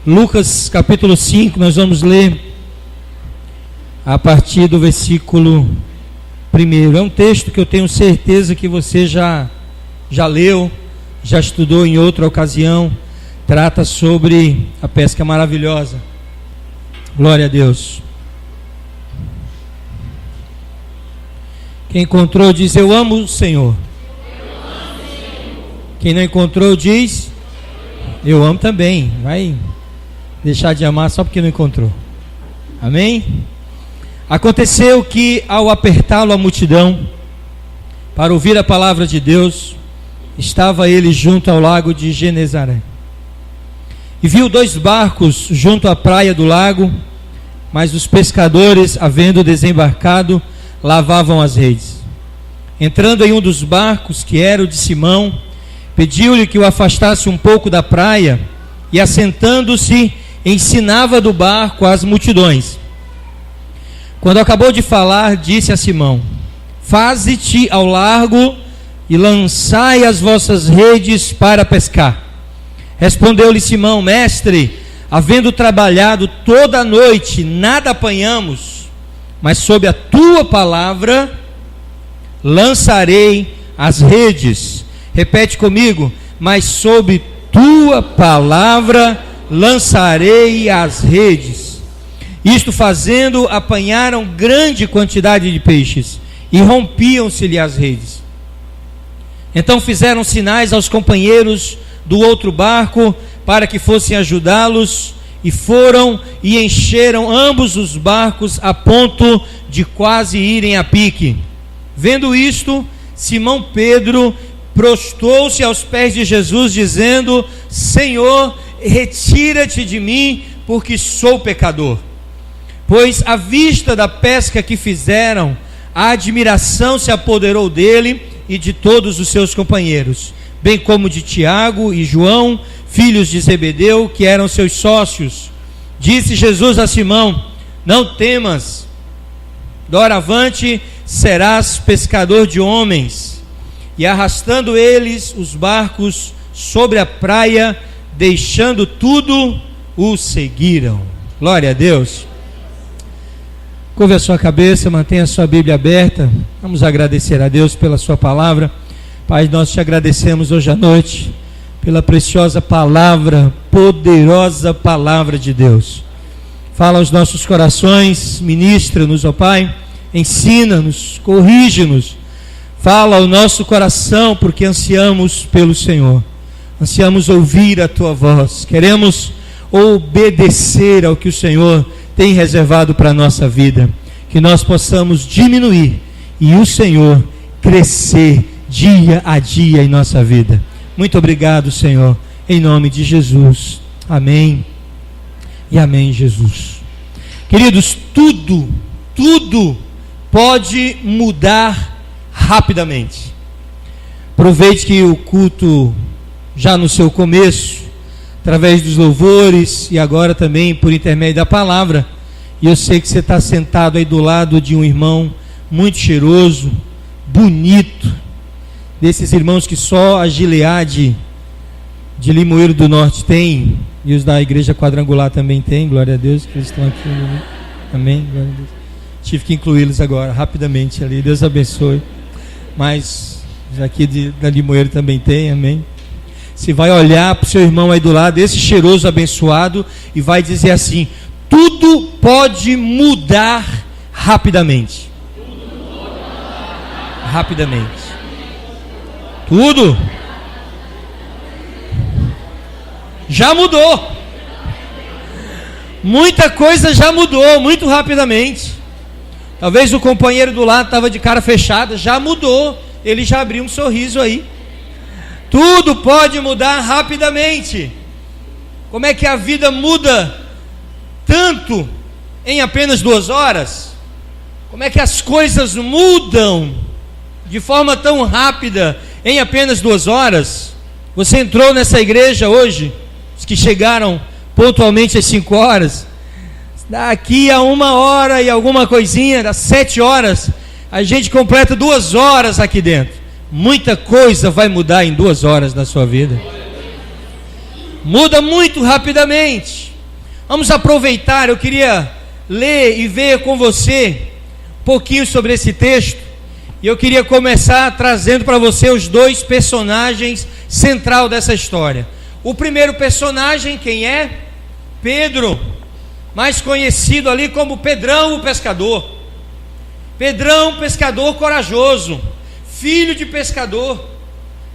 Lucas capítulo 5, nós vamos ler a partir do versículo 1. É um texto que eu tenho certeza que você já leu, já estudou em outra ocasião. Trata sobre a pesca maravilhosa. Glória a Deus. Quem encontrou diz: eu amo o Senhor. Quem não encontrou diz: eu amo também. Vai deixar de amar só porque não encontrou. Amém? Aconteceu que, ao apertá-lo a multidão para ouvir a palavra de Deus, estava ele junto ao lago de Genezaré. E viu 2 barcos junto à praia do lago, mas os pescadores, havendo desembarcado, lavavam as redes. Entrando em um dos barcos, que era o de Simão, pediu-lhe que o afastasse um pouco da praia, e assentando-se, ensinava do barco às multidões. Quando acabou de falar, disse a Simão: faze-te ao largo e lançai as vossas redes para pescar. Respondeu-lhe Simão: mestre, havendo trabalhado toda a noite, nada apanhamos, mas sob a tua palavra lançarei as redes. Repete comigo: mas sob tua palavra lançarei as redes. Isto fazendo, apanharam grande quantidade de peixes, e rompiam-se-lhe as redes. Então fizeram sinais aos companheiros do outro barco, para que fossem ajudá-los, e foram e encheram ambos os barcos, a ponto de quase irem a pique. Vendo isto, Simão Pedro prostrou-se aos pés de Jesus, dizendo: Senhor, retira-te de mim, porque sou pecador. Pois à vista da pesca que fizeram, a admiração se apoderou dele e de todos os seus companheiros, bem como de Tiago e João, filhos de Zebedeu, que eram seus sócios. Disse Jesus a Simão: não temas, doravante serás pescador de homens. E arrastando eles os barcos sobre a praia, deixando tudo, o seguiram. Glória a Deus. Curve a sua cabeça, mantenha a sua Bíblia aberta. Vamos agradecer a Deus pela sua palavra. Pai, nós te agradecemos hoje à noite pela preciosa palavra, poderosa palavra de Deus. Fala aos nossos corações, ministra-nos, ó Pai, ensina-nos, corrige-nos. Fala ao nosso coração, porque ansiamos pelo Senhor, ansiamos ouvir a Tua voz, queremos obedecer ao que o Senhor tem reservado para a nossa vida, que nós possamos diminuir e o Senhor crescer dia a dia em nossa vida. Muito obrigado, Senhor, em nome de Jesus. Amém e amém, Jesus. Queridos, tudo pode mudar rapidamente. Aproveite que o culto já no seu começo, através dos louvores e agora também por intermédio da palavra, e eu sei que você está sentado aí do lado de um irmão muito cheiroso, bonito, desses irmãos que só a Gileade de Limoeiro do Norte tem, e os da igreja quadrangular também tem. Glória a Deus, que eles estão aqui. Amém, glória a Deus. Tive que incluí-los agora, rapidamente ali. Deus abençoe. Mas aqui da Limoeiro também tem, amém. Você vai olhar para o seu irmão aí do lado, esse cheiroso abençoado, e vai dizer assim: tudo pode mudar rapidamente. Rapidamente. Tudo já mudou. Muita coisa já mudou muito rapidamente. Talvez o companheiro do lado estava de cara fechada, já mudou. Ele já abriu um sorriso aí. Tudo pode mudar rapidamente. Como é que a vida muda tanto em apenas 2 horas? Como é que as coisas mudam de forma tão rápida em apenas 2 horas? Você entrou nessa igreja hoje, os que chegaram pontualmente às 5 horas, daqui a 1 hora e alguma coisinha, das 7 horas, a gente completa 2 horas aqui dentro. Muita coisa vai mudar em 2 horas na sua vida. Muda muito rapidamente. Vamos aproveitar, eu queria ler e ver com você um pouquinho sobre esse texto, e eu queria começar trazendo para você os dois personagens centrais dessa história. O primeiro personagem, quem é? Pedro, mais conhecido ali como Pedrão o pescador. Pedrão, pescador corajoso, filho de pescador.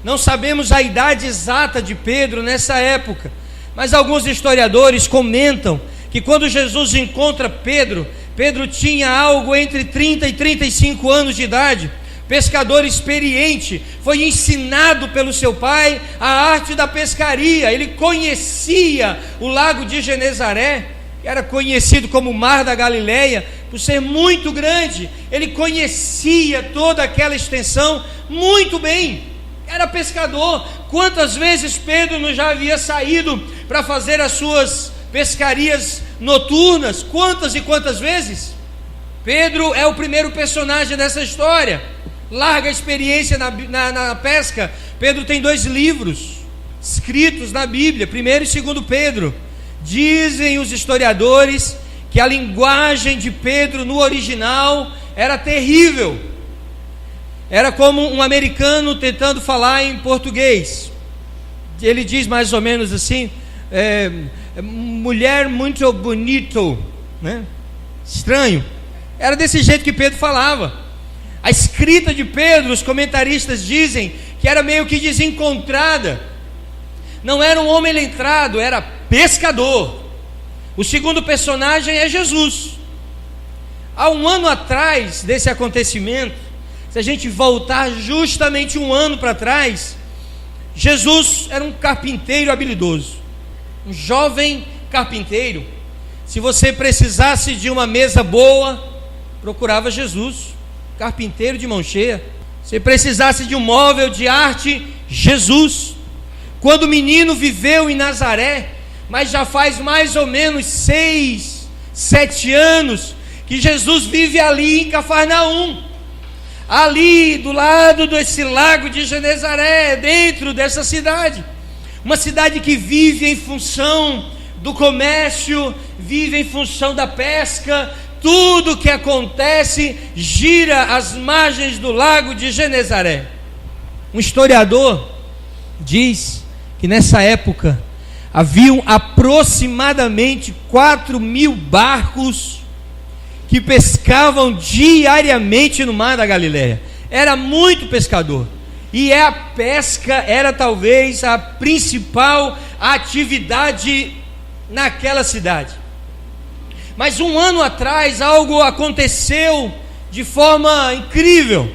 Não sabemos a idade exata de Pedro nessa época, mas alguns historiadores comentam que quando Jesus encontra Pedro, Pedro tinha algo entre 30 e 35 anos de idade, pescador experiente, foi ensinado pelo seu pai a arte da pescaria, ele conhecia o lago de Genezaré, que era conhecido como o Mar da Galileia, por ser muito grande, ele conhecia toda aquela extensão muito bem, era pescador. Quantas vezes Pedro não já havia saído para fazer as suas pescarias noturnas? Quantas e quantas vezes? Pedro é o primeiro personagem dessa história, larga experiência na pesca. Pedro tem 2 livros escritos na Bíblia, 1º e 2º Pedro. Dizem os historiadores que a linguagem de Pedro no original era terrível, era como um americano tentando falar em português. Ele diz mais ou menos assim, mulher muito bonito, né? Estranho. Era desse jeito que Pedro falava. A escrita de Pedro, os comentaristas dizem que era meio que desencontrada. Não era um homem letrado, era pescador. O segundo personagem é Jesus. Há um ano atrás desse acontecimento, se a gente voltar justamente um ano para trás, Jesus era um carpinteiro habilidoso, um jovem carpinteiro. Se você precisasse de uma mesa boa, procurava Jesus, carpinteiro de mão cheia. Se precisasse de um móvel de arte, Jesus. Quando o menino viveu em Nazaré, mas já faz mais ou menos 6, 7 anos que Jesus vive ali em Cafarnaum, ali do lado desse lago de Genezaré, dentro dessa cidade, uma cidade que vive em função do comércio, vive em função da pesca. Tudo que acontece gira às margens do lago de Genezaré. Um historiador diz que nessa época haviam aproximadamente 4.000 barcos que pescavam diariamente no Mar da Galileia. Era muito pescador, e a pesca era talvez a principal atividade naquela cidade. Mas um ano atrás algo aconteceu de forma incrível.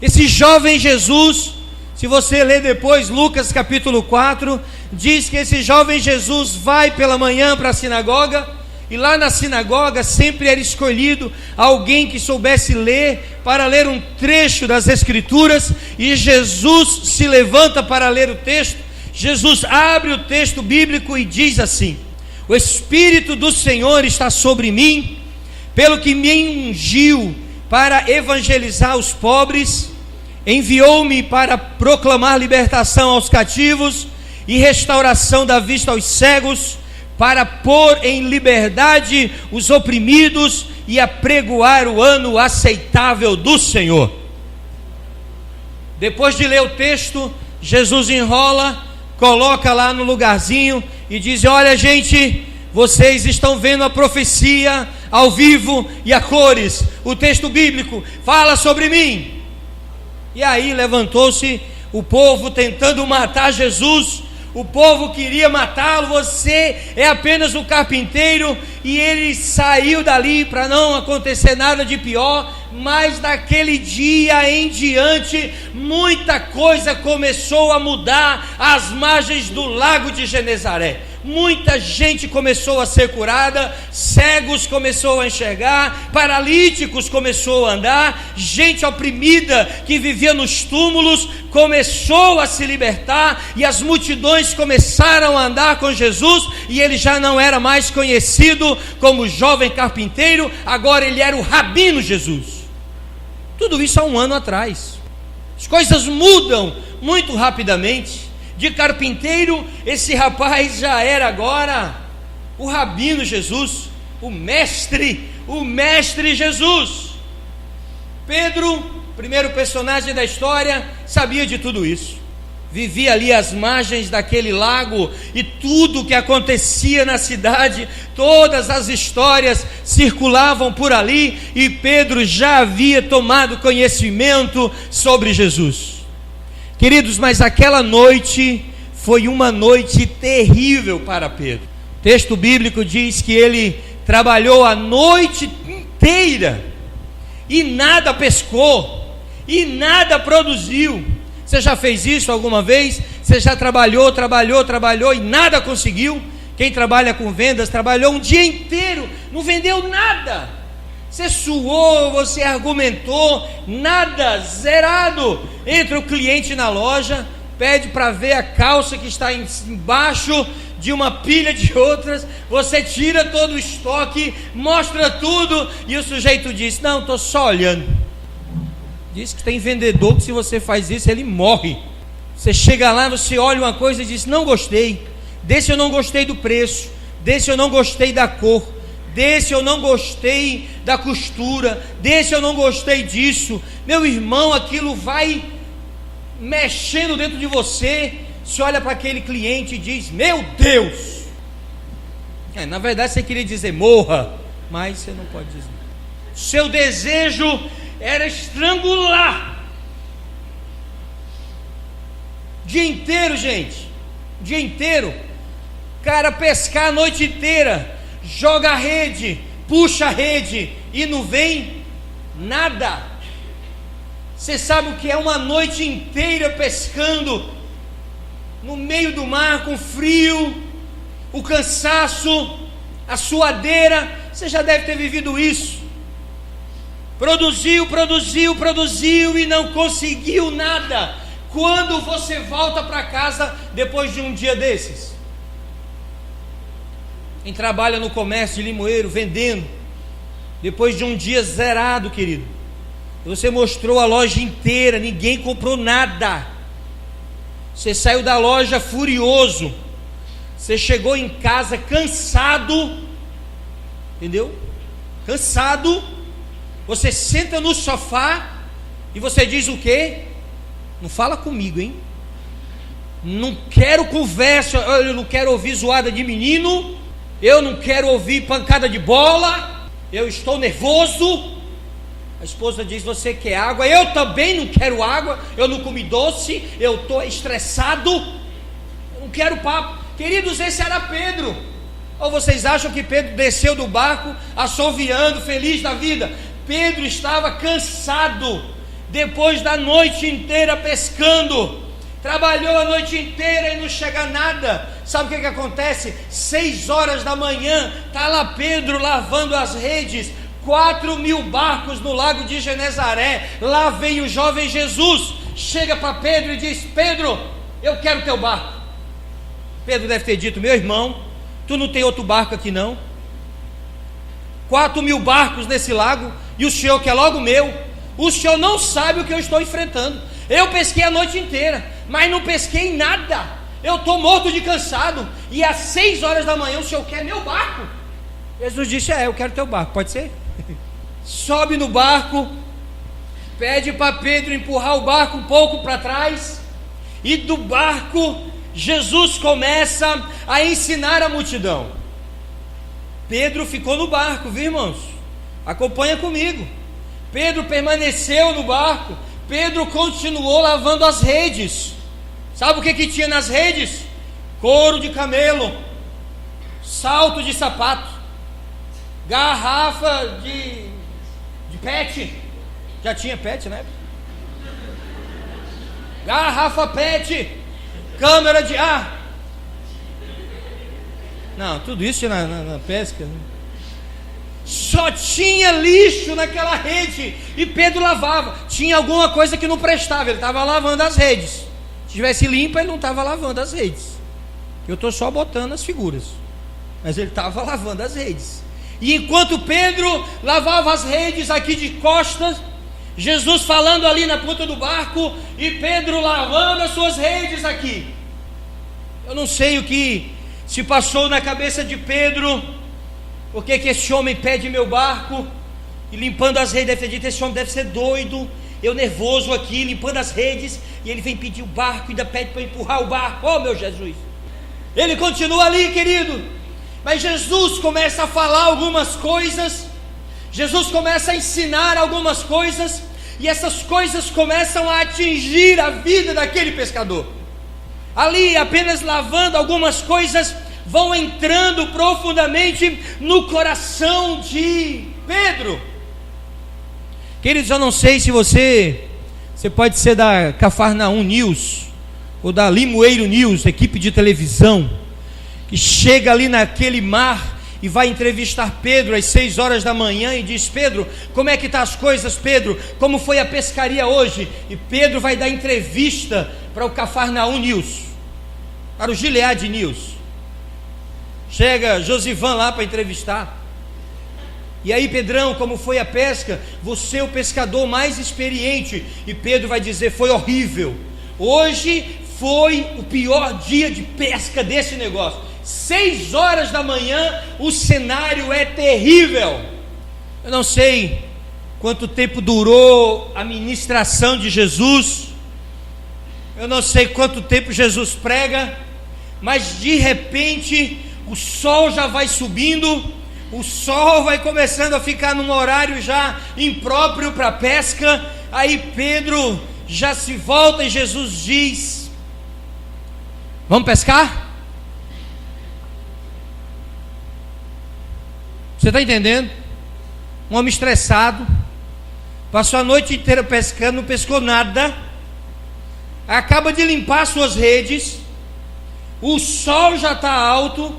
Esse jovem Jesus, se você ler depois Lucas capítulo 4, diz que esse jovem Jesus vai pela manhã para a sinagoga, e lá na sinagoga sempre era escolhido alguém que soubesse ler, para ler um trecho das Escrituras, e Jesus se levanta para ler o texto. Jesus abre o texto bíblico e diz assim: o Espírito do Senhor está sobre mim, pelo que me ungiu para evangelizar os pobres, enviou-me para proclamar libertação aos cativos e restauração da vista aos cegos, para pôr em liberdade os oprimidos e apregoar o ano aceitável do Senhor. Depois de ler o texto, Jesus enrola, coloca lá no lugarzinho e diz: olha, gente, vocês estão vendo a profecia ao vivo e a cores. O texto bíblico fala sobre mim. E aí levantou-se o povo tentando matar Jesus. O povo queria matá-lo. Você é apenas o carpinteiro. E ele saiu dali para não acontecer nada de pior. Mas daquele dia em diante, muita coisa começou a mudar às margens do lago de Genezaré. Muita gente começou a ser curada, cegos começou a enxergar, paralíticos começou a andar, gente oprimida que vivia nos túmulos começou a se libertar, e as multidões começaram a andar com Jesus, e ele já não era mais conhecido como jovem carpinteiro, agora ele era o Rabino Jesus. Tudo isso há um ano atrás. As coisas mudam muito rapidamente. De carpinteiro, esse rapaz já era agora o rabino Jesus, o mestre Jesus. Pedro, primeiro personagem da história, sabia de tudo isso. Vivia ali às margens daquele lago, e tudo o que acontecia na cidade, todas as histórias circulavam por ali, e Pedro já havia tomado conhecimento sobre Jesus. Queridos, mas aquela noite foi uma noite terrível para Pedro. O texto bíblico diz que ele trabalhou a noite inteira e nada pescou, e nada produziu. Você já fez isso alguma vez? Você já trabalhou e nada conseguiu? Quem trabalha com vendas, trabalhou um dia inteiro, não vendeu nada. Você suou, você argumentou, nada, zerado. Entra o cliente na loja, pede para ver a calça que está embaixo de uma pilha de outras, você tira todo o estoque, mostra tudo, e o sujeito diz: não, estou só olhando. Diz que tem vendedor que se você faz isso, ele morre. Você chega lá, você olha uma coisa e diz: não gostei, desse eu não gostei do preço, desse eu não gostei da cor, desse eu não gostei da costura, desse eu não gostei disso. Meu irmão, aquilo vai mexendo dentro de você. Você olha para aquele cliente e diz: meu Deus! Na verdade você queria dizer morra, mas você não pode dizer. Seu desejo era estrangular. Dia inteiro, gente, dia inteiro, cara, pescar a noite inteira, joga a rede, puxa a rede e não vem nada. Você sabe o que é uma noite inteira pescando no meio do mar, com frio, o cansaço, a suadeira? Você já deve ter vivido isso. Produziu e não conseguiu nada. Quando você volta para casa depois de um dia desses? Quem trabalha no comércio de limoeiro, vendendo, depois de um dia zerado, querido, você mostrou a loja inteira, ninguém comprou nada. Você saiu da loja furioso, você chegou em casa cansado, entendeu? Cansado. Você senta no sofá e você diz o quê? Não fala comigo, hein? Não quero conversa, eu não quero ouvir zoada de menino, eu não quero ouvir pancada de bola, eu estou nervoso. A esposa diz: você quer água? Eu também não quero água, eu não comi doce, eu estou estressado, eu não quero papo. Queridos, esse era Pedro. Ou vocês acham que Pedro desceu do barco assoviando, feliz da vida? Pedro estava cansado, depois da noite inteira pescando, trabalhou a noite inteira e não chega nada. Sabe o que acontece? 6 horas da manhã, está lá Pedro lavando as redes, 4.000 barcos no lago de Genezaré. Lá vem o jovem Jesus, chega para Pedro e diz: Pedro, eu quero teu barco. Pedro deve ter dito: meu irmão, tu não tem outro barco aqui não? 4.000 barcos nesse lago, e o senhor quer logo meu? O senhor não sabe o que eu estou enfrentando. Eu pesquei a noite inteira, mas não pesquei nada. Eu estou morto de cansado, e às 6 horas da manhã o senhor quer meu barco? Jesus disse: eu quero teu barco, pode ser? Sobe no barco, pede para Pedro empurrar o barco um pouco para trás, e do barco Jesus começa a ensinar a multidão. Pedro ficou no barco, viu, irmãos? Acompanha comigo. Pedro permaneceu no barco. Pedro continuou lavando as redes. Sabe o que tinha nas redes? Couro de camelo, salto de sapato, garrafa de pet. Já tinha pet, né? Garrafa pet, câmera de ar. Não, tudo isso na pesca, né? Só tinha lixo naquela rede, e Pedro lavava. Tinha alguma coisa que não prestava, ele estava lavando as redes. Se estivesse limpa, ele não estava lavando as redes. Eu estou só botando as figuras, mas ele estava lavando as redes. E enquanto Pedro lavava as redes aqui de costas, Jesus falando ali na ponta do barco, e Pedro lavando as suas redes aqui. Eu não sei o que se passou na cabeça de Pedro: por que esse homem pede meu barco? E limpando as redes, deve ter dito: esse homem deve ser doido, eu nervoso aqui, limpando as redes, e ele vem pedir o barco, ainda pede para empurrar o barco. Oh meu Jesus! Ele continua ali, querido, mas Jesus começa a falar algumas coisas, Jesus começa a ensinar algumas coisas, e essas coisas começam a atingir a vida daquele pescador. Ali, apenas lavando, algumas coisas vão entrando profundamente no coração de Pedro. Queridos, eu não sei se você pode ser da Cafarnaum News, ou da Limoeiro News, equipe de televisão, que chega ali naquele mar e vai entrevistar Pedro às 6 horas da manhã e diz: Pedro, como é que estão as coisas, Pedro? Como foi a pescaria hoje? E Pedro vai dar entrevista para o Cafarnaum News, para o Gilead News. Chega Josivan lá para entrevistar. E aí, Pedrão, como foi a pesca? Você é o pescador mais experiente. E Pedro vai dizer: foi horrível. Hoje foi o pior dia de pesca desse negócio. 6 horas da manhã, o cenário é terrível. Eu não sei quanto tempo durou a ministração de Jesus, eu não sei quanto tempo Jesus prega, mas de repente o sol já vai subindo, o sol vai começando a ficar num horário já impróprio para pesca. Aí Pedro já se volta e Jesus diz: vamos pescar? Você está entendendo? Um homem estressado, passou a noite inteira pescando, não pescou nada, acaba de limpar suas redes, o sol já está alto,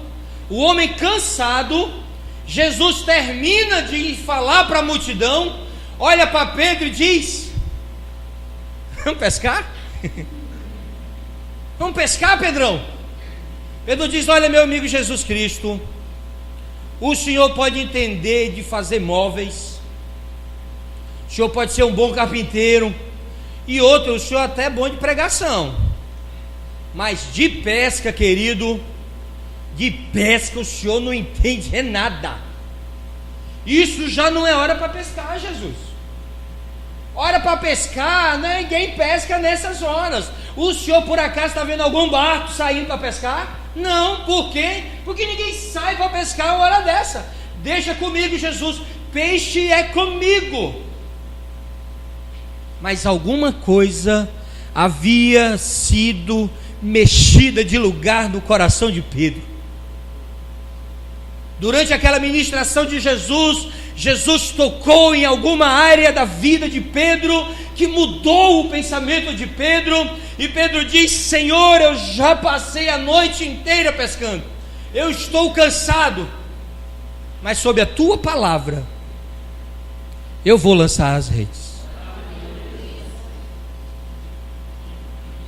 o homem cansado. Jesus termina de falar para a multidão, olha para Pedro e diz: vamos pescar? Vamos pescar, Pedrão? Pedro diz: olha, meu amigo Jesus Cristo, o senhor pode entender de fazer móveis, o senhor pode ser um bom carpinteiro, e outro, o senhor até é bom de pregação, mas de pesca, querido, de pesca o senhor não entende nada. Isso já não é hora para pescar, Jesus. Hora para pescar, ninguém pesca nessas horas. O senhor por acaso está vendo algum barco saindo para pescar? Não, por quê? Porque ninguém sai para pescar a hora dessa. Deixa comigo, Jesus, peixe é comigo. Mas alguma coisa havia sido mexida de lugar no coração de Pedro. Durante aquela ministração de Jesus, Jesus tocou em alguma área da vida de Pedro, que mudou o pensamento de Pedro, e Pedro diz: Senhor, eu já passei a noite inteira pescando, eu estou cansado, mas sob a tua palavra, eu vou lançar as redes.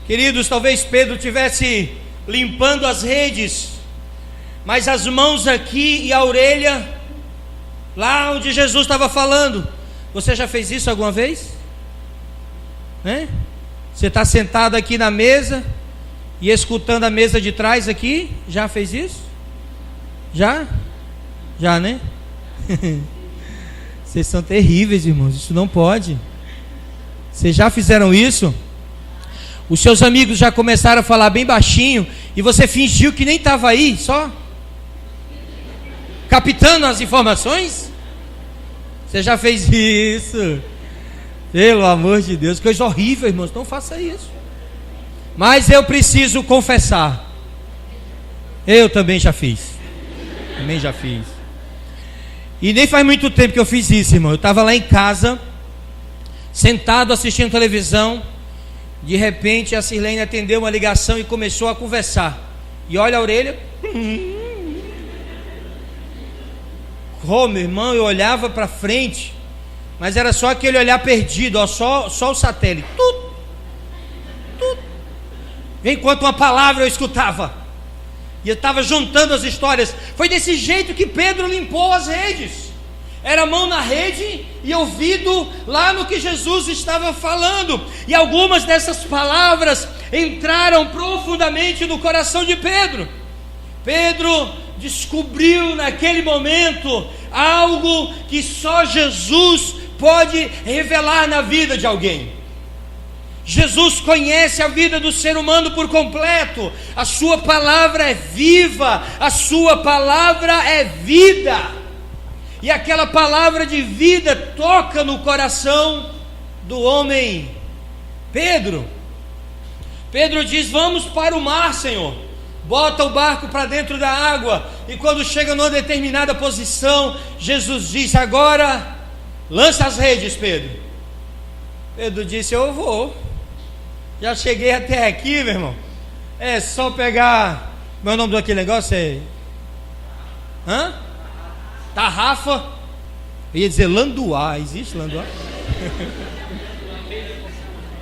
Queridos, talvez Pedro tivesse limpando as redes, mas as mãos aqui e a orelha lá onde Jesus estava falando. Você já fez isso alguma vez? Você está sentado aqui na mesa e escutando a mesa de trás aqui? Já fez isso? Já? Já, né? Vocês são terríveis, irmãos, isso não pode. Vocês já fizeram isso? Os seus amigos já começaram a falar bem baixinho e você fingiu que nem estava aí, só captando as informações? Você já fez isso? Pelo amor de Deus, coisa horrível, irmãos, não faça isso. Mas eu preciso confessar, eu também já fiz. E nem faz muito tempo que eu fiz isso, irmão. Eu estava lá em casa, sentado assistindo televisão. De repente a Sirlene atendeu uma ligação e começou a conversar. E olha a orelha. Meu irmão, eu olhava para frente, mas era só aquele olhar perdido, ó, só o satélite. Enquanto uma palavra eu escutava, e eu estava juntando as histórias. Foi desse jeito que Pedro limpou as redes. Era mão na rede e ouvido lá no que Jesus estava falando. E algumas dessas palavras entraram profundamente no coração de Pedro. Pedro descobriu naquele momento algo que só Jesus pode revelar na vida de alguém. Jesus conhece a vida do ser humano por completo. A sua palavra é viva, a sua palavra é vida. E aquela palavra de vida toca no coração do homem Pedro. Pedro diz: vamos para o mar, Senhor. Bota o barco para dentro da água. E quando chega numa determinada posição, Jesus diz: agora lança as redes, Pedro. Pedro disse: eu vou. Já cheguei até aqui, meu irmão. É só pegar. Meu nome daquele negócio é tarrafa. Eu ia dizer landuá. Existe landuá?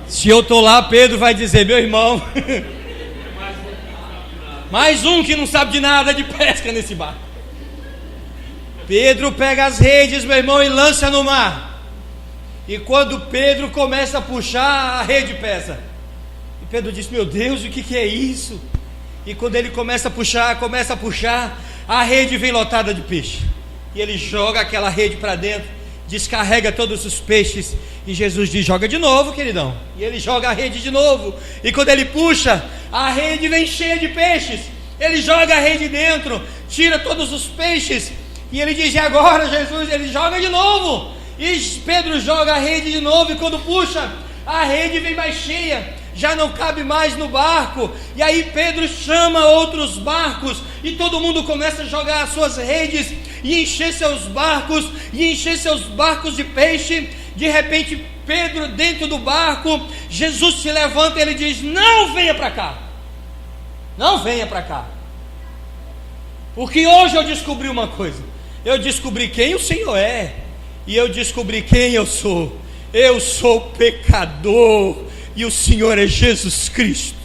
Se eu estou lá, Pedro vai dizer: meu irmão, mais um que não sabe de nada de pesca nesse barco. Pedro pega as redes, meu irmão, e lança no mar. E quando Pedro começa a puxar, a rede pesa. E Pedro diz: meu Deus, o que é isso? E quando ele começa a puxar, a rede vem lotada de peixe. E ele joga aquela rede para dentro, descarrega todos os peixes. E Jesus diz: joga de novo, queridão. E ele joga a rede de novo. E quando ele puxa, a rede vem cheia de peixes. Ele joga a rede dentro, tira todos os peixes. E ele diz: e agora, Jesus? Ele joga de novo. E Pedro joga a rede de novo. E quando puxa, a rede vem mais cheia, já não cabe mais no barco. E aí Pedro chama outros barcos, e todo mundo começa a jogar as suas redes e encher seus barcos de peixe. De repente Pedro dentro do barco, Jesus se levanta e ele diz: não venha para cá, não venha para cá, porque hoje eu descobri uma coisa. Eu descobri quem o Senhor é, e eu descobri quem eu sou. Eu sou pecador, e o Senhor é Jesus Cristo.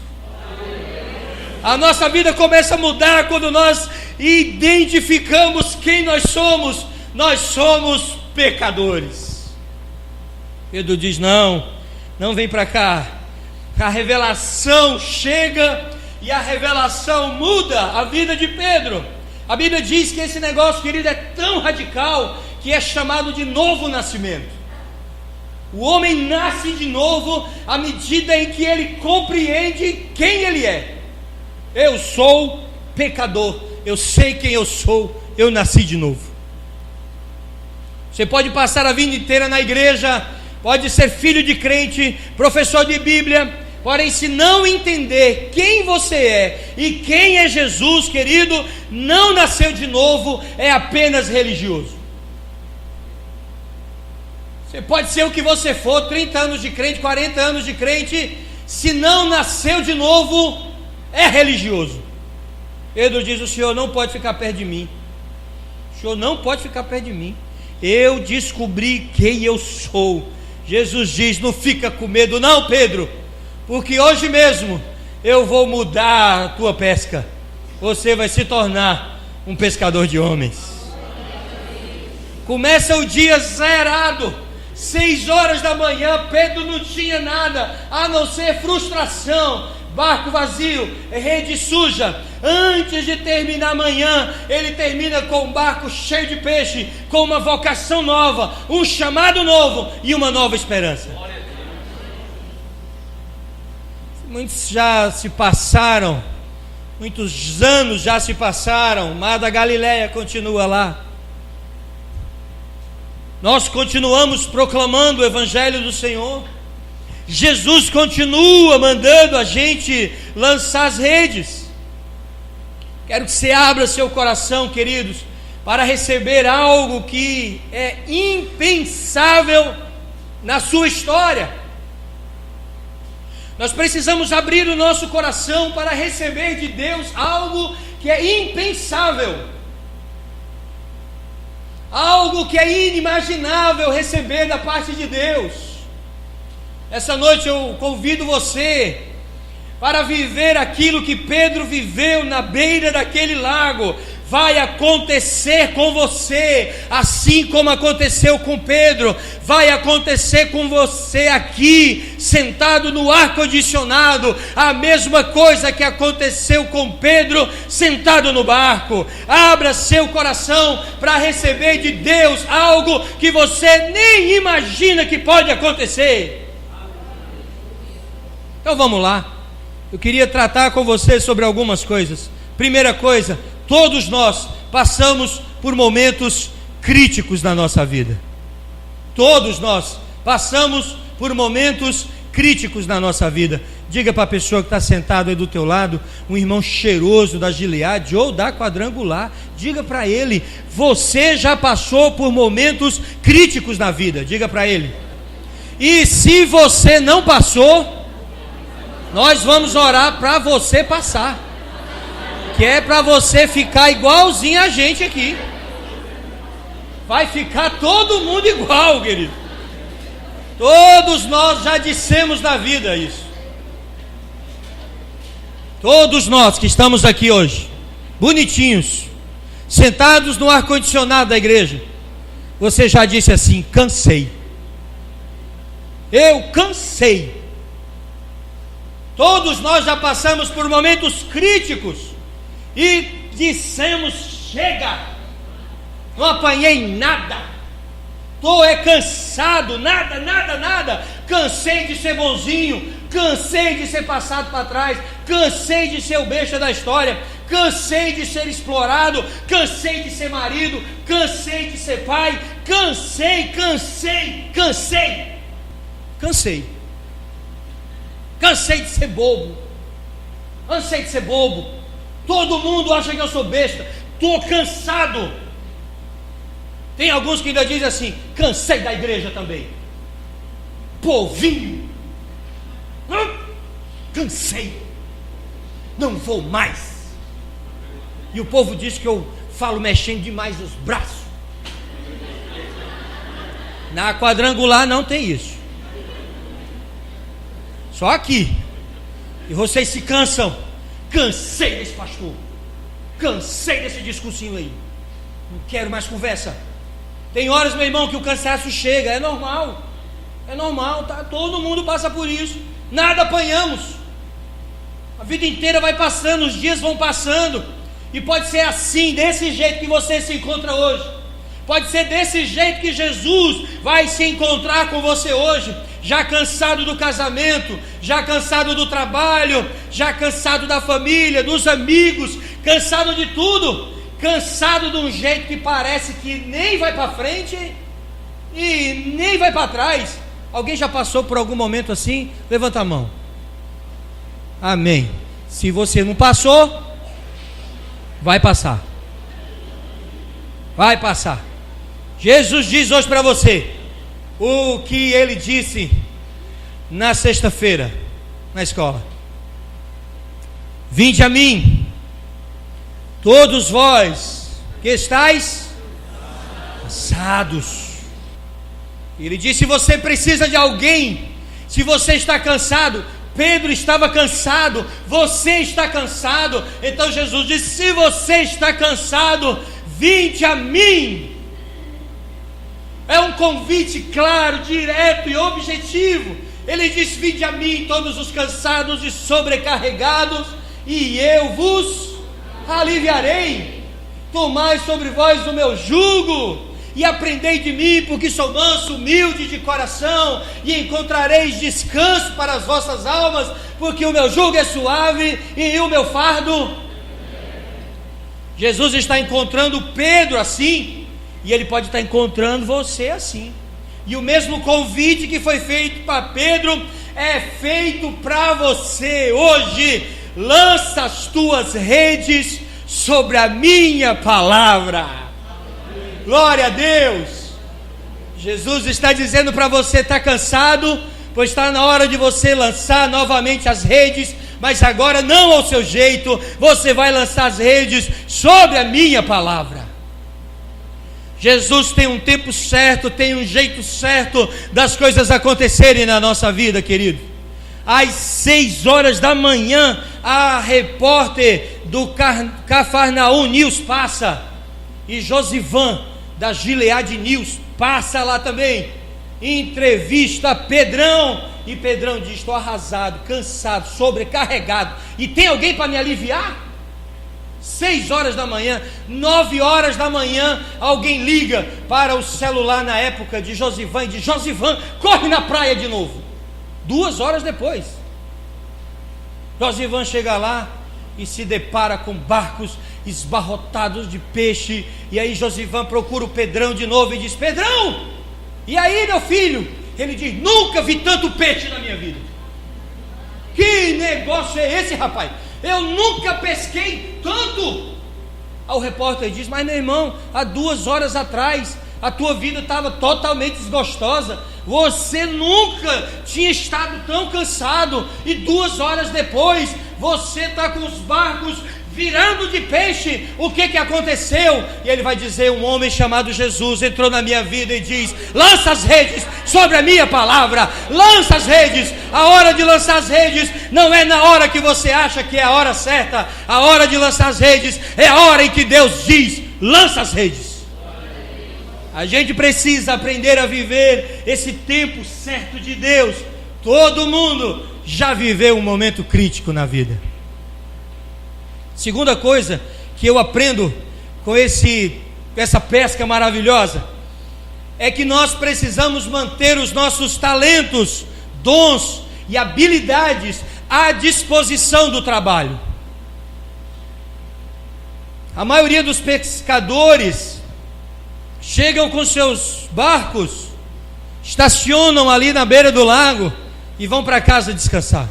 A nossa vida começa a mudar quando nós identificamos quem nós somos. Nós somos pecadores. Pedro diz: não vem para cá. A revelação chega, e a revelação muda a vida de Pedro. A Bíblia diz que esse negócio, querido, é tão radical que é chamado de novo nascimento. O homem nasce de novo à medida em que ele compreende quem ele é. Eu sou pecador, eu sei quem eu sou, eu nasci de novo. Você pode passar a vida inteira na igreja, pode ser filho de crente, professor de Bíblia, porém, se não entender quem você é e quem é Jesus, querido, não nasceu de novo, é apenas religioso. Você pode ser o que você for, 30 anos de crente, 40 anos de crente, se não nasceu de novo, é religioso. Pedro diz: o Senhor não pode ficar perto de mim. O Senhor não pode ficar perto de mim. Eu descobri quem eu sou. Jesus diz: não fica com medo não, Pedro, porque hoje mesmo eu vou mudar a tua pesca. Você vai se tornar um pescador de homens. Começa o dia zerado, 6 horas da manhã. Pedro não tinha nada a não ser frustração, barco vazio, rede suja. Antes de terminar amanhã, ele termina com um barco cheio de peixe, com uma vocação nova, um chamado novo e uma nova esperança. Muitos já se passaram, muitos anos já se passaram, o Mar da Galileia continua lá. Nós continuamos proclamando o Evangelho do Senhor. Jesus continua mandando a gente lançar as redes. Quero que você abra seu coração, queridos, para receber algo que é impensável na sua história. Nós precisamos abrir o nosso coração para receber de Deus algo que é impensável, algo que é inimaginável receber da parte de Deus. Essa noite eu convido você para viver aquilo que Pedro viveu na beira daquele lago. vai acontecer com você, assim como aconteceu com Pedro, vai acontecer com você aqui, sentado no ar-condicionado, a mesma coisa que aconteceu com Pedro, sentado no barco. Abra seu coração para receber de Deus algo que você nem imagina que pode acontecer. Então vamos lá, eu queria tratar com você sobre algumas coisas. Primeira coisa, todos nós passamos por momentos críticos na nossa vida. Todos nós passamos por momentos críticos na nossa vida. Diga para a pessoa que está sentada aí do teu lado, um irmão cheiroso da Gileade ou da Quadrangular, diga para ele: você já passou por momentos críticos na vida. Diga para ele. E se você não passou, nós vamos orar para você passar, que é para você ficar igualzinho a gente aqui. Vai ficar todo mundo igual, querido. Todos nós já dissemos na vida isso. Todos nós que estamos aqui hoje, bonitinhos, sentados no ar-condicionado da igreja, você já disse assim: cansei. Eu cansei. Todos nós já passamos por momentos críticos e dissemos: chega, não apanhei nada, estou cansado, nada, cansei de ser bonzinho, cansei de ser passado para trás, cansei de ser o besta da história, cansei de ser explorado, cansei de ser marido, cansei de ser pai, cansei, cansei de ser bobo, cansei de ser bobo, todo mundo acha que eu sou besta, estou cansado. Tem alguns que ainda dizem assim: cansei da igreja também, povinho, cansei, não vou mais. E o povo diz que eu falo mexendo demais os braços. Na Quadrangular não tem isso, só aqui. E vocês se cansam. Cansei desse pastor, cansei desse discursinho aí, não quero mais conversa. Tem horas, meu irmão, que o cansaço chega. É normal, tá? Todo mundo passa por isso. Nada apanhamos, a vida inteira vai passando, os dias vão passando, e pode ser assim, desse jeito que você se encontra hoje. Pode ser desse jeito que Jesus vai se encontrar com você hoje, já cansado do casamento, já cansado do trabalho, já cansado da família, dos amigos, cansado de tudo, cansado de um jeito que parece que nem vai para frente e nem vai para trás. Alguém já passou por algum momento assim? Levanta a mão. Amém. Se você não passou, vai passar. Vai passar. Jesus diz hoje para você o que ele disse na sexta-feira na escola: vinde a mim, todos vós que estáis cansados. Ele disse: se você precisa de alguém, se você está cansado, Pedro estava cansado, você está cansado, então Jesus disse: se você está cansado, vinde a mim. É um convite claro, direto e objetivo. Ele diz: vinde a mim todos os cansados e sobrecarregados, e eu vos aliviarei. Tomai sobre vós o meu jugo e aprendei de mim, porque sou manso, humilde de coração, e encontrareis descanso para as vossas almas, porque o meu jugo é suave e o meu fardo. Jesus está encontrando Pedro assim, e ele pode estar encontrando você assim. E o mesmo convite que foi feito para Pedro é feito para você hoje. Lança as tuas redes sobre a minha palavra. Glória a Deus. Jesus está dizendo para você: está cansado? Pois está na hora de você lançar novamente as redes, mas agora não ao seu jeito. Você vai lançar as redes sobre a minha palavra. Jesus tem um tempo certo, tem um jeito certo das coisas acontecerem na nossa vida, querido. Às 6 horas da manhã, a repórter do Cafarnaum News passa, e Josivan da Gilead News passa lá também, entrevista Pedrão, e Pedrão diz: estou arrasado, cansado, sobrecarregado, e tem alguém para me aliviar? 6 horas da manhã, 9 horas da manhã, alguém liga para o celular na época de Josivan e diz: Josivan, corre na praia de novo. 2 horas depois, Josivan chega lá e se depara com barcos esbarrotados de peixe, e aí Josivan procura o Pedrão de novo e diz: Pedrão, e aí meu filho? Ele diz: nunca vi tanto peixe na minha vida. Que negócio é esse, rapaz? Eu nunca pesquei tanto. Aí o repórter diz: mas meu irmão, há 2 horas atrás a tua vida estava totalmente desgostosa, você nunca tinha estado tão cansado, e 2 horas depois você está com os barcos virando de peixe. O que aconteceu? E ele vai dizer: um homem chamado Jesus entrou na minha vida e diz: lança as redes sobre a minha palavra, lança as redes. A hora de lançar as redes não é na hora que você acha que é a hora certa. A hora de lançar as redes é a hora em que Deus diz: lança as redes. A gente precisa aprender a viver esse tempo certo de Deus. Todo mundo já viveu um momento crítico na vida. Segunda coisa que eu aprendo com essa pesca maravilhosa é que nós precisamos manter os nossos talentos, dons e habilidades à disposição do trabalho. A maioria dos pescadores chegam com seus barcos, estacionam ali na beira do lago e vão para casa descansar.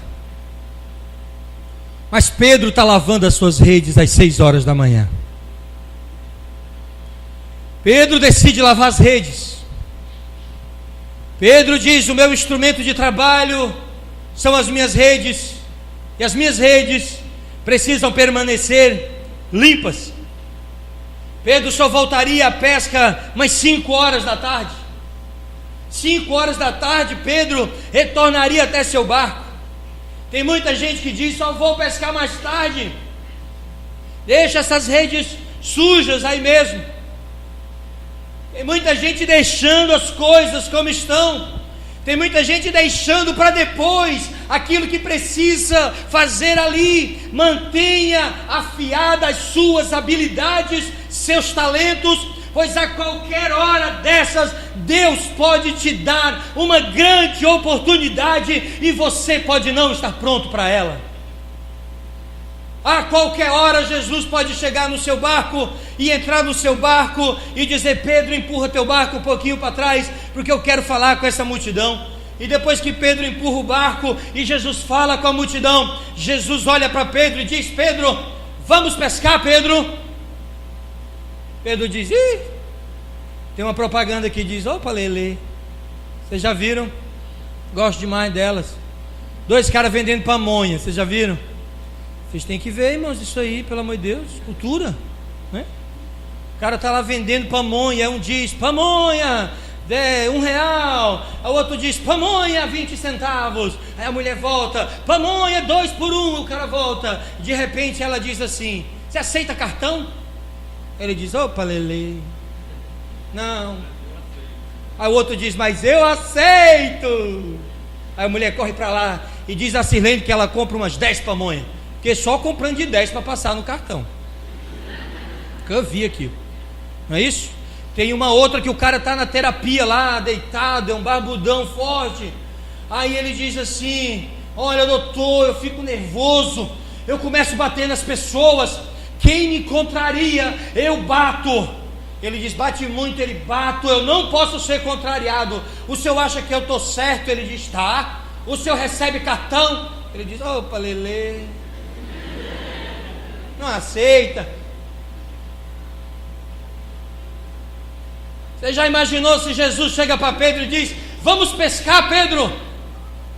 Mas Pedro está lavando as suas redes às 6 horas da manhã. Pedro decide lavar as redes. Pedro diz: o meu instrumento de trabalho são as minhas redes, e as minhas redes precisam permanecer limpas. Pedro só voltaria à pesca umas 5 horas da tarde. 5 horas da tarde, Pedro retornaria até seu barco. Tem muita gente que diz: só vou pescar mais tarde, deixa essas redes sujas aí mesmo. Tem muita gente deixando as coisas como estão. Tem muita gente deixando para depois aquilo que precisa fazer ali. Mantenha afiadas as suas habilidades, seus talentos, pois a qualquer hora dessas Deus pode te dar uma grande oportunidade e você pode não estar pronto para ela. A qualquer hora Jesus pode chegar no seu barco e entrar no seu barco e dizer: Pedro, empurra teu barco um pouquinho para trás, porque eu quero falar com essa multidão. E depois que Pedro empurra o barco e Jesus fala com a multidão, Jesus olha para Pedro e diz: Pedro, vamos pescar, Pedro. Pedro diz: ih, tem uma propaganda que diz: opa, Lelê, vocês já viram? Gosto demais delas. 2 caras vendendo pamonha, vocês já viram? Vocês têm que ver, irmãos, isso aí, pelo amor de Deus, cultura, né? O cara está lá vendendo pamonha, aí um diz: pamonha, R$1. O outro diz: pamonha, 20 centavos. Aí a mulher volta: pamonha, 2 por 1. O cara volta. De repente ela diz assim: você aceita cartão? Ele diz: opa, Lelê, não. Aí o outro diz: mas eu aceito. Aí a mulher corre para lá e diz a Sirlene que ela compra umas 10 pamonhas, porque só comprando de 10 para passar no cartão. Nunca vi aquilo, não é isso? Tem uma outra que o cara está na terapia lá, deitado, é um barbudão forte. Aí ele diz assim: olha, doutor, eu fico nervoso, eu começo a bater nas pessoas, quem me contraria, eu bato. Ele diz: bate muito. Ele: bato, eu não posso ser contrariado. O senhor acha que eu estou certo? Ele diz: tá. O senhor recebe cartão? Ele diz: opa, Lelê, não aceita. Você já imaginou se Jesus chega para Pedro e diz: vamos pescar, Pedro?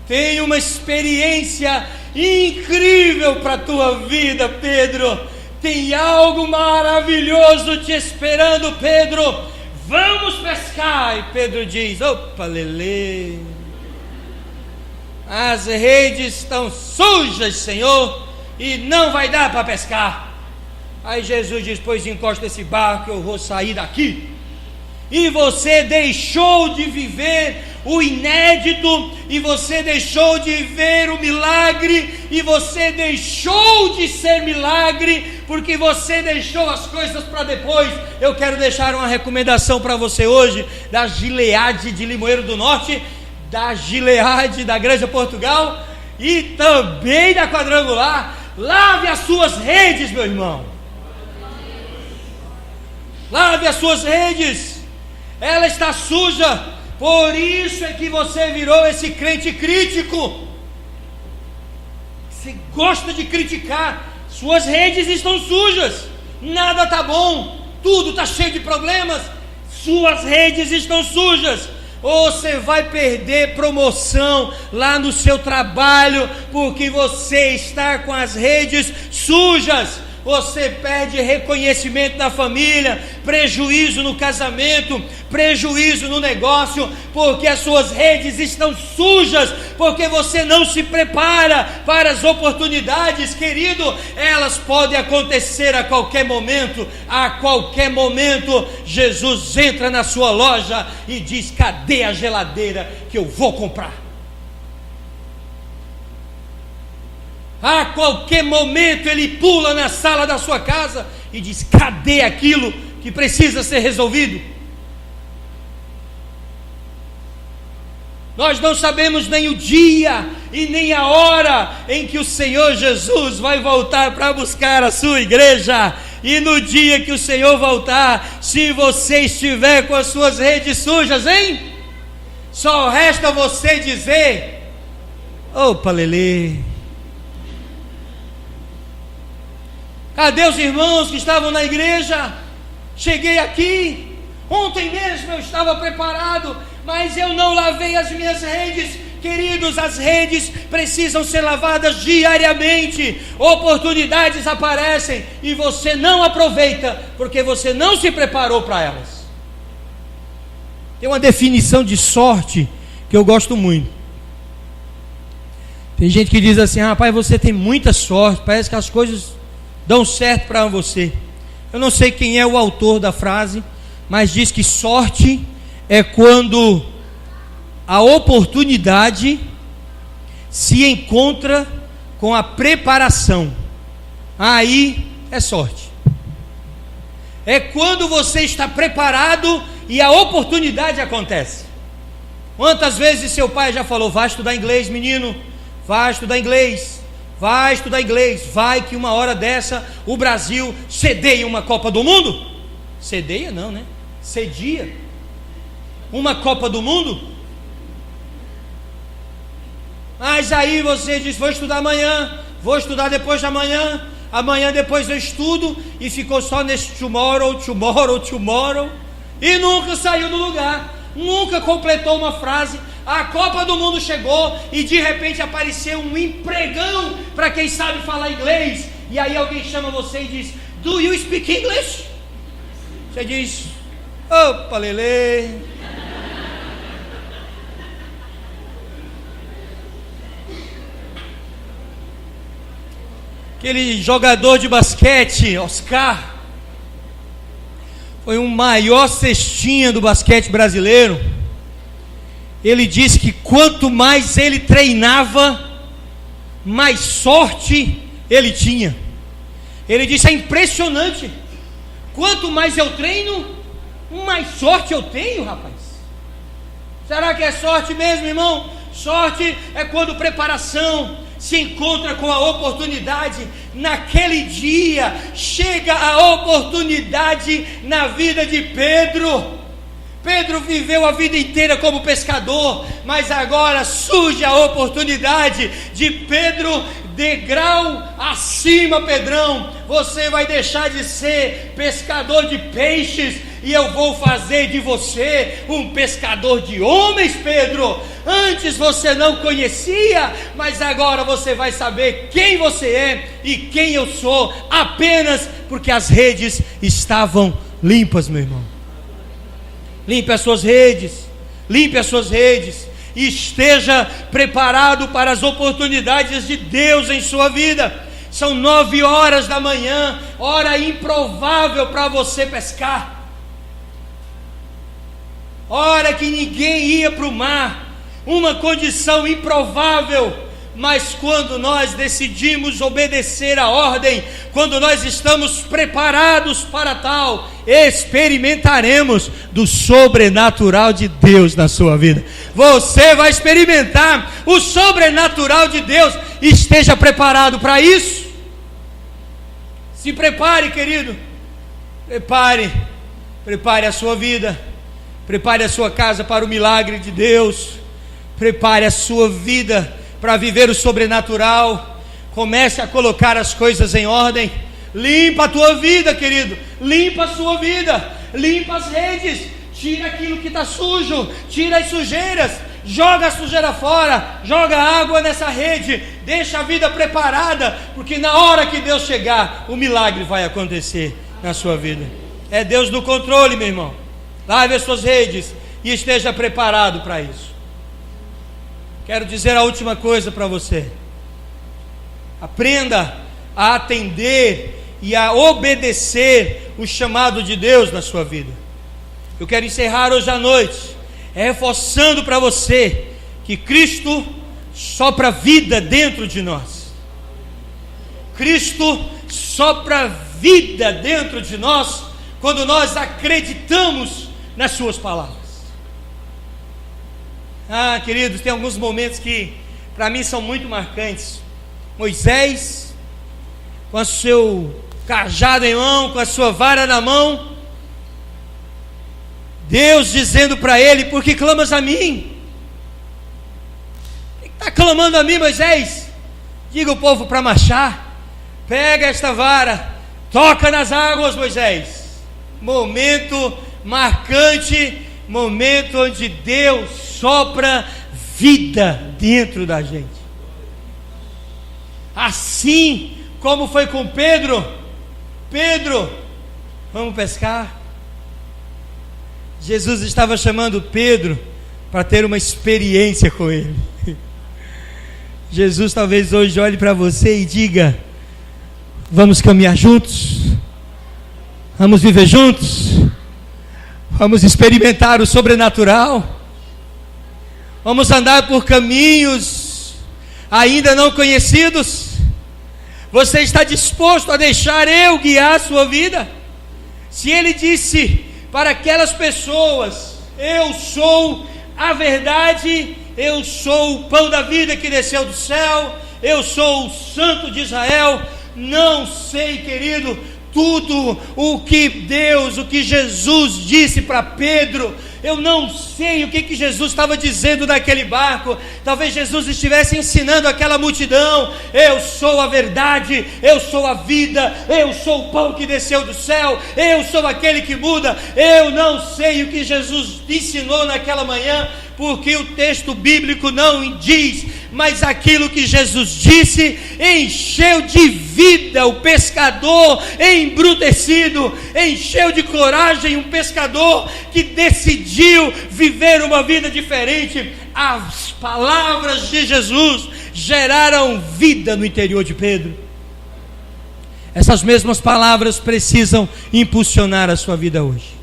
Tem uma experiência incrível para a tua vida, Pedro. Tem algo maravilhoso te esperando, Pedro. Vamos pescar. E Pedro diz: opa, Lelê, as redes estão sujas, Senhor, e não vai dar para pescar. Aí Jesus diz: pois encosta esse barco, eu vou sair daqui. E você deixou de viver o inédito, e você deixou de ver o milagre, e você deixou de ser milagre, porque você deixou as coisas para depois. Eu quero deixar uma recomendação para você hoje, da Gileade de Limoeiro do Norte, da Gileade da Granja Portugal, e também da Quadrangular. Lave as suas redes, meu irmão. Lave as suas redes. Ela está suja. Por isso é que você virou esse crente crítico. Você gosta de criticar. Suas redes estão sujas. Nada está bom. Tudo está cheio de problemas. Suas redes estão sujas. Ou você vai perder promoção lá no seu trabalho, porque você está com as redes sujas. Você perde reconhecimento na família, prejuízo no casamento, prejuízo no negócio, porque as suas redes estão sujas, porque você não se prepara para as oportunidades, querido. Elas podem acontecer a qualquer momento. A qualquer momento Jesus entra na sua loja e diz: cadê a geladeira que eu vou comprar? A qualquer momento Ele pula na sala da sua casa e diz: cadê aquilo que precisa ser resolvido? Nós não sabemos nem o dia e nem a hora em que o Senhor Jesus vai voltar para buscar a sua igreja. E no dia que o Senhor voltar, se você estiver com as suas redes sujas, hein? Só resta você dizer: opa, Lelê. Cadê os irmãos que estavam na igreja? Cheguei aqui, ontem mesmo eu estava preparado, mas eu não lavei as minhas redes. Queridos, as redes precisam ser lavadas diariamente. Oportunidades aparecem e você não aproveita, porque você não se preparou para elas. Tem uma definição de sorte que eu gosto muito. Tem gente que diz assim: rapaz, você tem muita sorte, parece que as coisas dão certo para você. Eu não sei quem é o autor da frase, mas diz que sorte é quando a oportunidade se encontra com a preparação. Aí é sorte. É quando você está preparado e a oportunidade acontece. Quantas vezes seu pai já falou: vai estudar inglês, menino, vai estudar inglês. Vai estudar inglês, vai que uma hora dessa o Brasil cedeia uma Copa do Mundo. Cedeia não, né? Cedia uma Copa do Mundo. Mas aí você diz: vou estudar amanhã, vou estudar depois de amanhã, amanhã depois eu estudo, e ficou só nesse tomorrow, e nunca saiu do lugar, nunca completou uma frase. A Copa do Mundo chegou e de repente apareceu um empregão para quem sabe falar inglês. E aí alguém chama você e diz: do you speak English? Você diz: opa, Lelê. Aquele jogador de basquete, Oscar, foi o maior cestinha do basquete brasileiro. Ele disse que quanto mais ele treinava, mais sorte ele tinha. Ele disse: é impressionante, quanto mais eu treino, mais sorte eu tenho, rapaz. Será que é sorte mesmo, irmão? Sorte é quando preparação se encontra com a oportunidade. Naquele dia chega a oportunidade na vida de Pedro. Pedro viveu a vida inteira como pescador, mas agora surge a oportunidade de Pedro, degrau acima, Pedrão. Você vai deixar de ser pescador de peixes e eu vou fazer de você um pescador de homens, Pedro. Antes você não conhecia, mas agora você vai saber quem você é e quem eu sou, apenas porque as redes estavam limpas, meu irmão. Limpe as suas redes, limpe as suas redes, e esteja preparado para as oportunidades de Deus em sua vida. São 9 horas da manhã, hora improvável para você pescar. Hora que ninguém ia para o mar, uma condição improvável. Mas quando nós decidimos obedecer a ordem, quando nós estamos preparados para tal, experimentaremos do sobrenatural de Deus na sua vida. Você vai experimentar o sobrenatural de Deus. Esteja preparado para isso. Se prepare, querido. Prepare a sua vida. Prepare a sua casa para o milagre de Deus. Prepare a sua vida para viver o sobrenatural. Comece a colocar as coisas em ordem. Limpa a tua vida, querido. Limpa a sua vida. Limpa as redes. Tira aquilo que está sujo. Tira as sujeiras. Joga a sujeira fora. Joga água nessa rede. Deixa a vida preparada, porque na hora que Deus chegar, o milagre vai acontecer na sua vida. É Deus no controle, meu irmão. Lave as suas redes e esteja preparado para isso. Quero dizer a última coisa para você. Aprenda a atender e a obedecer o chamado de Deus na sua vida. Eu quero encerrar hoje à noite reforçando para você que Cristo sopra vida dentro de nós. Cristo sopra vida dentro de nós quando nós acreditamos nas suas palavras. Queridos, tem alguns momentos que para mim são muito marcantes. Moisés, com o seu cajado em mão, com a sua vara na mão, Deus dizendo para ele: por que clamas a mim? Por que está clamando a mim, Moisés? Diga o povo para marchar. Pega esta vara, toca nas águas, Moisés. Momento marcante, momento onde Deus sopra vida dentro da gente. Assim como foi com Pedro. Pedro, vamos pescar? Jesus estava chamando Pedro para ter uma experiência com ele. Jesus talvez hoje olhe para você e diga: vamos caminhar juntos? Vamos viver juntos? Vamos experimentar o sobrenatural? Vamos andar por caminhos ainda não conhecidos? Você está disposto a deixar eu guiar a sua vida? Se ele disse para aquelas pessoas: eu sou a verdade, eu sou o pão da vida que desceu do céu, eu sou o Santo de Israel. Não sei, querido, tudo o que Jesus disse para Pedro. Eu não sei o que Jesus estava dizendo naquele barco. Talvez Jesus estivesse ensinando aquela multidão: eu sou a verdade, eu sou a vida, eu sou o pão que desceu do céu, eu sou aquele que muda. Eu não sei o que Jesus ensinou naquela manhã, porque o texto bíblico não diz, mas aquilo que Jesus disse encheu de vida o pescador embrutecido, encheu de coragem um pescador que decidiu viver uma vida diferente. As palavras de Jesus geraram vida no interior de Pedro. Essas mesmas palavras precisam impulsionar a sua vida hoje.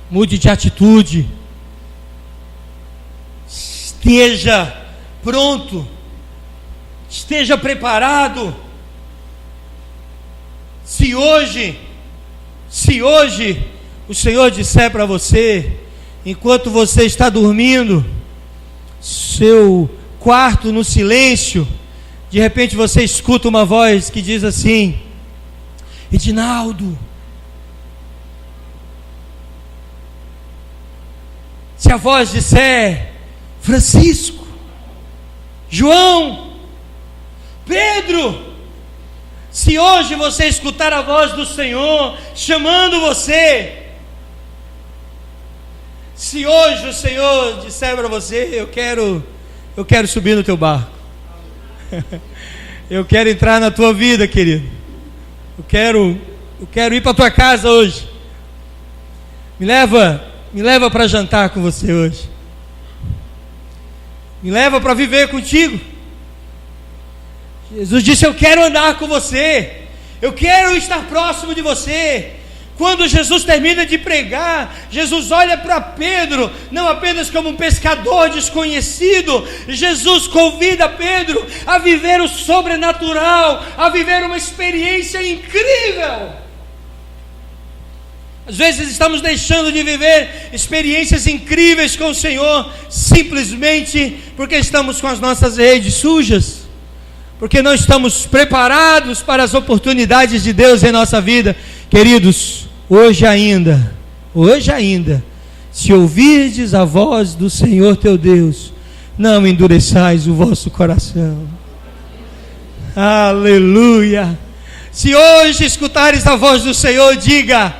Mude de atitude. Esteja pronto, esteja preparado. Se hoje o Senhor disser para você, enquanto você está dormindo, seu quarto no silêncio, de repente você escuta uma voz que diz assim: Edinaldo. Se a voz disser: Francisco, João, Pedro, se hoje você escutar a voz do Senhor chamando você, se hoje o Senhor disser para você: eu quero subir no teu barco, eu quero entrar na tua vida, querido, eu quero ir para a tua casa hoje, me leva para jantar com você hoje, me leva para viver contigo. Jesus disse: eu quero andar com você, eu quero estar próximo de você. Quando Jesus termina de pregar, Jesus olha para Pedro, não apenas como um pescador desconhecido. Jesus convida Pedro a viver o sobrenatural, a viver uma experiência incrível. Às vezes estamos deixando de viver experiências incríveis com o Senhor, simplesmente porque estamos com as nossas redes sujas, porque não estamos preparados para as oportunidades de Deus em nossa vida. Queridos, hoje ainda, se ouvirdes a voz do Senhor teu Deus, não endureçais o vosso coração. Aleluia! Se hoje escutares a voz do Senhor, diga: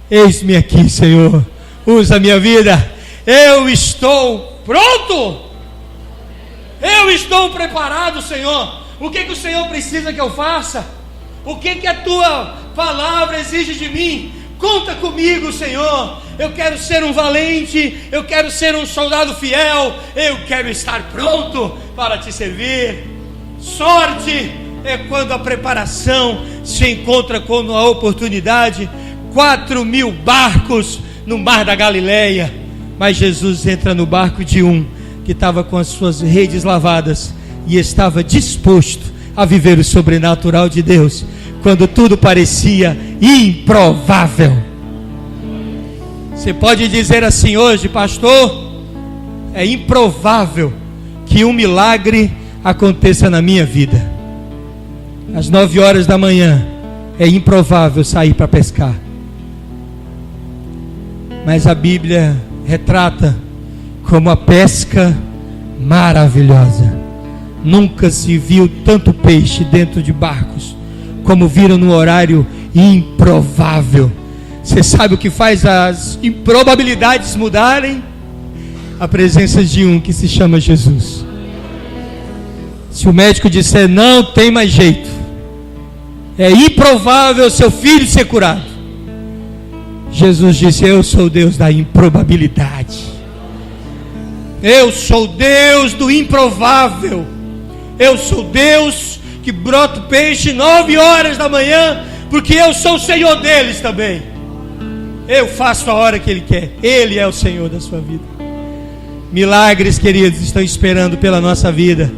eis-me aqui, Senhor, usa a minha vida, eu estou pronto, eu estou preparado, Senhor. O que o Senhor precisa que eu faça? O que a tua palavra exige de mim? Conta comigo, Senhor. Eu quero ser um valente, eu quero ser um soldado fiel, eu quero estar pronto para te servir. Sorte é quando a preparação se encontra com a oportunidade. 4.000 barcos no mar da Galileia, mas Jesus entra no barco de um que estava com as suas redes lavadas e estava disposto a viver o sobrenatural de Deus, quando tudo parecia improvável. Você pode dizer assim hoje: pastor, é improvável que um milagre aconteça na minha vida. Às 9 horas da manhã é improvável sair para pescar, mas a Bíblia retrata como a pesca maravilhosa. Nunca se viu tanto peixe dentro de barcos como viram no horário improvável. Você sabe o que faz as improbabilidades mudarem? A presença de um que se chama Jesus. Se o médico disser não tem mais jeito, é improvável seu filho ser curado, Jesus disse: eu sou o Deus da improbabilidade, eu sou Deus do improvável, eu sou Deus que brota o peixe 9 horas da manhã, porque eu sou o Senhor deles também. Eu faço a hora que Ele quer, Ele é o Senhor da sua vida. Milagres, queridos, estão esperando pela nossa vida.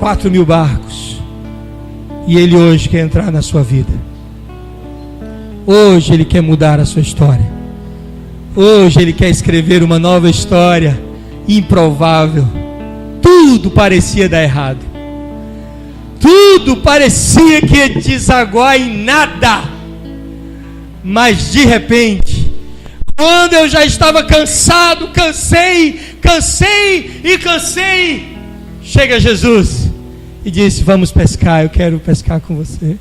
4.000 barcos, e Ele hoje quer entrar na sua vida. Hoje Ele quer mudar a sua história. Hoje Ele quer escrever uma nova história improvável. Tudo parecia dar errado, tudo parecia que ia desaguar em nada, mas de repente, quando eu já estava cansado, cansei, chega Jesus e disse: vamos pescar, eu quero pescar com você.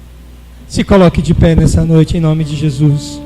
Se coloque de pé nessa noite em nome de Jesus.